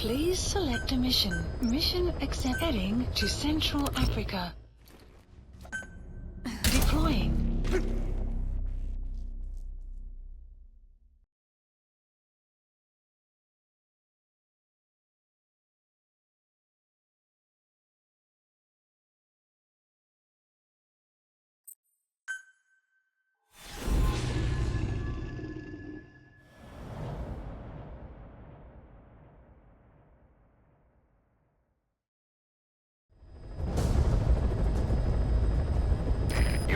Please select a mission. Mission accept. Heading to Central Africa. Deploying.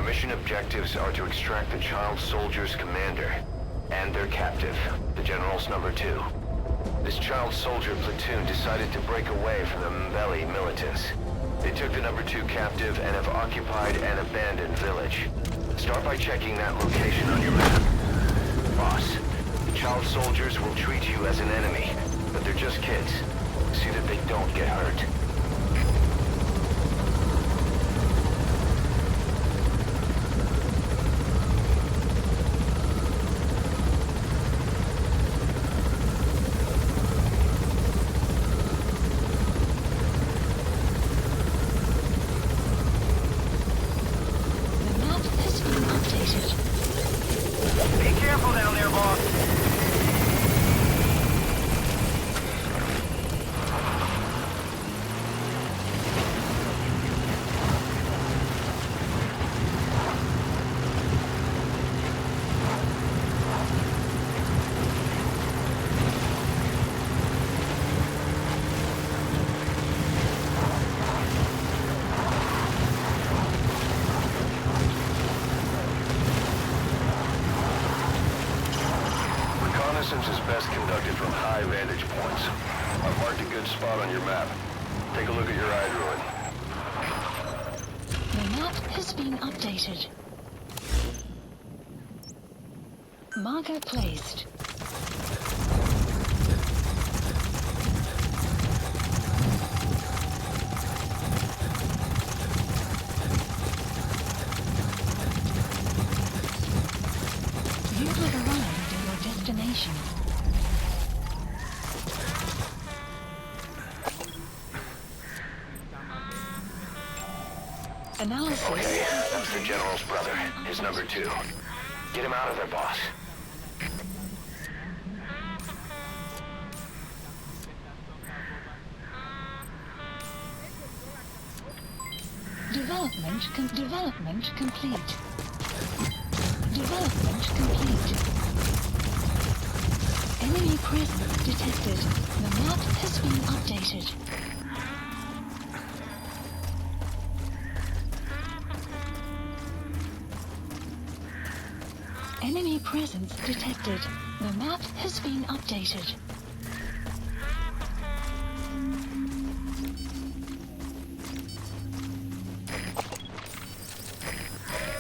Mission objectives are to extract the child soldier's commander and their captive, the General's number 2. This child soldier platoon decided to break away from the Mbeli militants. They took the number 2 captive and have occupied an abandoned village. Start by checking that location on your map. Boss, the child soldiers will treat you as an enemy, but they're just kids. See that they don't get hurt. Reconnaissance is best conducted from high vantage points. I've marked a good spot on your map. Take a look at your iDroid. The map has been updated. Marker placed. You have arrived at your destination. Analysis. Okay, that's the General's brother, his number 2. Get him out of there, boss. Development complete. Development complete. Enemy presence detected. The map has been updated. Enemy presence detected. The map has been updated.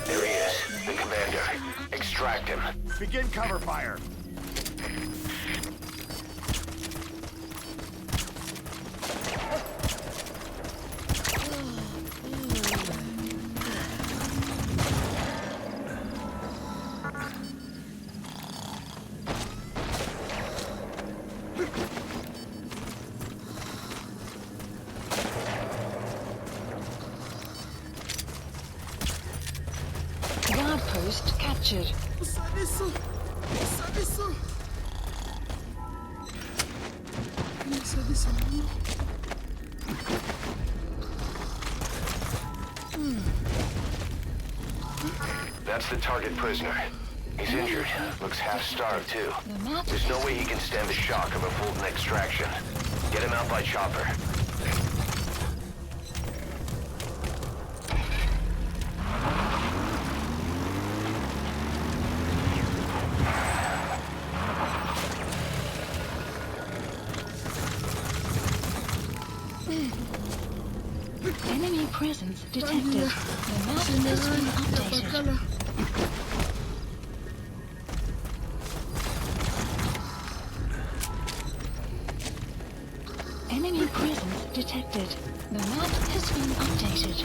There he is, the commander. Extract him. Begin cover fire. Guard post captured. That's the target prisoner. He's injured. Looks half-starved, too. There's no way he can stand the shock of a Fulton extraction. Get him out by chopper. Enemy presence detected. The map has been updated. Enemy presence detected. The map has been updated.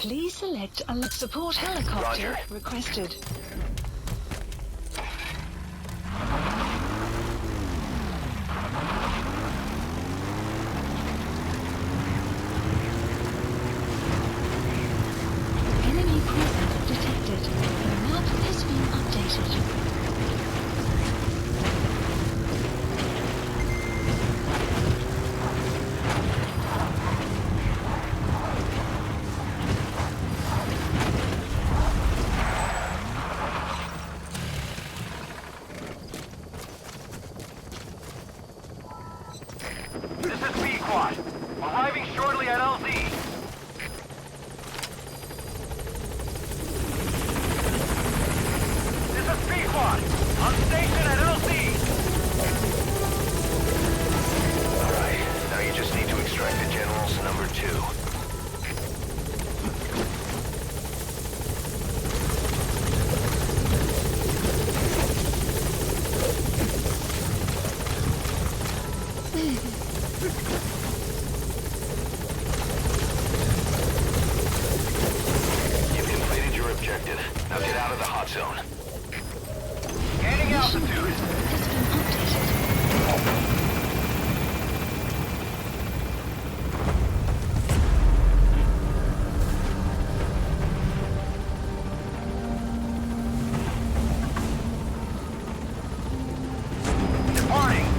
Please select a support helicopter Roger. requested. Enemy presence detected. The map has been updated. This is B-Quad. Arriving shortly at LZ. This is B-Quad. On station at LZ. Alright, now you just need to extract the General's number 2. You've completed your objective. Now get out of the hot zone. Gaining altitude. Has been updated. Departing.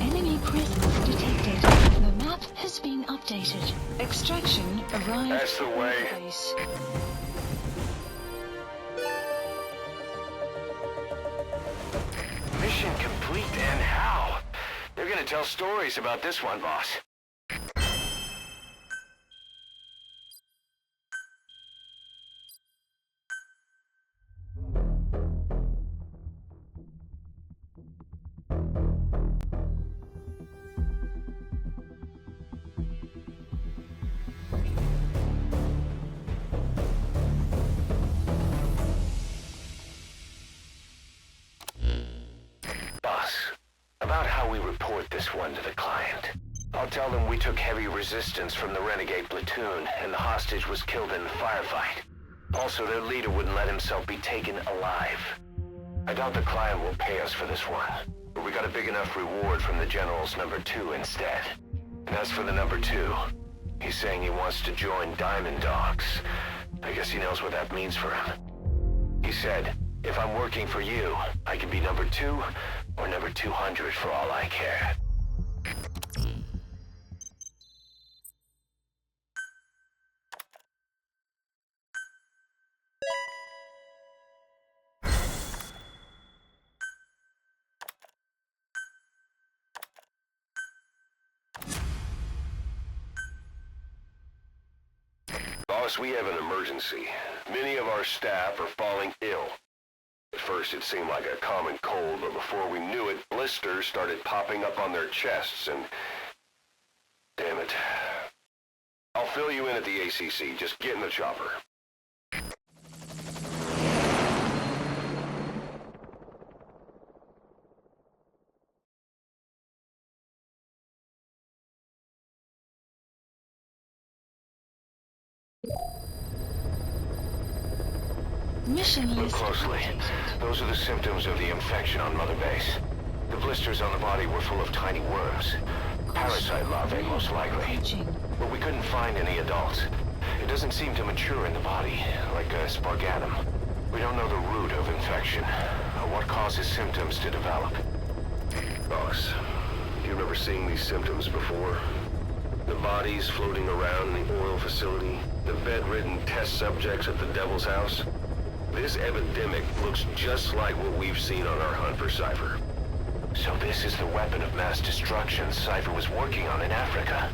Enemy presence detected. The map has been updated. Extraction arrived. That's the way. at base. Mission complete, and how? They're gonna tell stories about this one, boss. Boss, about how we report this one to the client. I'll tell them we took heavy resistance from the renegade platoon, and the hostage was killed in the firefight. Also, their leader wouldn't let himself be taken alive. I doubt the client will pay us for this one, but we got a big enough reward from the General's number 2 instead. And as for the number 2, he's saying he wants to join Diamond Dogs. I guess he knows what that means for him. He said, if I'm working for you, I can be number 2 or number 200 for all I care. Boss, we have an emergency. Many of our staff are falling ill. At first it seemed like a common cold, but before we knew it, blisters started popping up on their chests and... Damn it. I'll fill you in at the ACC. Just get in the chopper. Mission Look list closely. updated. Those are the symptoms of the infection on Mother Base. The blisters on the body were full of tiny worms. Parasite larvae, most likely. Approaching. But we couldn't find any adults. It doesn't seem to mature in the body, like a spargatum. We don't know the root of infection, or what causes symptoms to develop. Boss, do you remember seeing these symptoms before? The bodies floating around in the oil facility, the bedridden test subjects at the Devil's House. This epidemic looks just like what we've seen on our hunt for Cypher. So this is the weapon of mass destruction Cypher was working on in Africa.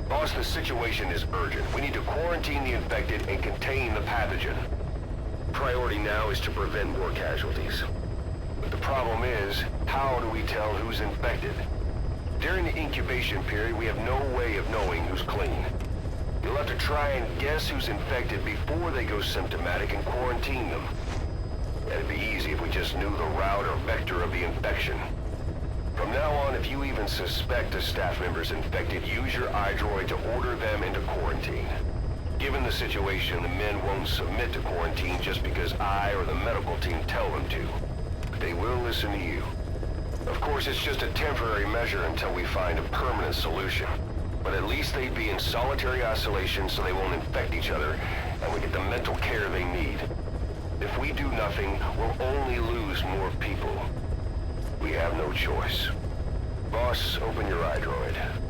Boss, the situation is urgent. We need to quarantine the infected and contain the pathogen. Priority now is to prevent more casualties. But the problem is, how do we tell who's infected? During the incubation period, we have no way of knowing who's clean. You'll have to try and guess who's infected before they go symptomatic and quarantine them. It'd be easy if we just knew the route or vector of the infection. From now on, if you even suspect a staff member's infected, use your iDroid to order them into quarantine. Given the situation, the men won't submit to quarantine just because I or the medical team tell them to. But they will listen to you. Of course, it's just a temporary measure until we find a permanent solution. But at least they'd be in solitary isolation so they won't infect each other, and we get the mental care they need. If we do nothing, we'll only lose more people. We have no choice. Boss, open your iDroid.